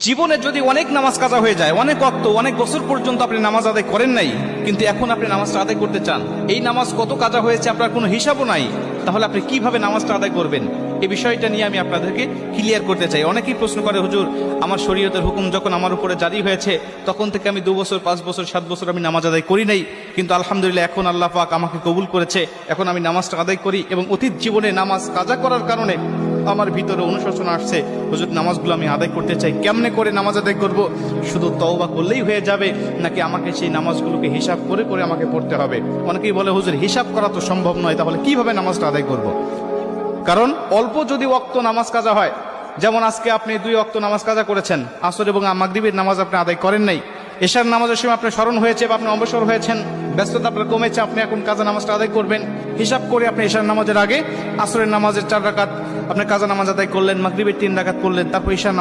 জীবনে যদি অনেক নামাজ কাজা হয়ে যায়, অনেক ওয়াক্ত, অনেক বছর পর্যন্ত আপনি নামাজ আদায় করেন নাই, কিন্তু এখন আপনি নামাজটা আদায় করতে চান, এই নামাজ কত কাজা হয়েছে আপনার কোনো হিসাবও নাই, তাহলে আপনি কিভাবে নামাজটা আদায় করবেন? এই বিষয়টা নিয়ে আমি আপনাদেরকে ক্লিয়ার করতে চাই। অনেকেই প্রশ্ন করে, হুজুর আমার শরীয়তের হুকুম যখন আমার উপরে জারি হয়েছে তখন থেকে আমি 2 বছর 5 বছর 7 বছর আমি নামাজ আদায় করি নাই, কিন্তু আলহামদুলিল্লাহ এখন আল্লাহ পাক আমাকে কবুল করেছে, এখন আমি নামাজটা আদায় করি, এবং অতীত জীবনে নামাজ কাজা করার কারণে আমার ভিতরে অনুশোচনা আসছে, হুজুর নামাজগুলো আমি আদায় করতে চাই, কেমনে করে নামাজ আদায় করব? শুধু তওবা করলেই হয়ে যাবে নাকি আমাকে সেই নামাজগুলোকে হিসাব করে করে আমাকে পড়তে হবে? অনেকেই বলে, হুজুর হিসাব করা তো সম্ভব নয়, তাহলে কিভাবে নামাজটা আদায় করব? কারণ অল্প যদি ওয়াক্ত নামাজ কাজা হয়, যেমন আজকে আপনি 2 ওয়াক্ত নামাজ কাজা করেছেন, আসর এবং মাগরিবের নামাজ আপনি আদায় করেন নাই, এশার নামাজের সময় আপনার স্মরণ হয়েছে বা আপনি অবসর হয়েছেন, ব্যস্ততা আপনার কমেছে, আপনি এখন কাজা নামাজটা আদায় করবেন, হিসাব করে আপনি এশার নামাজের আগে আসরের নামাজের 4 রাকাত আপনি কাজা নামাজ আদায় করলেন, মাগরিবের 3 রাকাত করলেন, তারপর এশার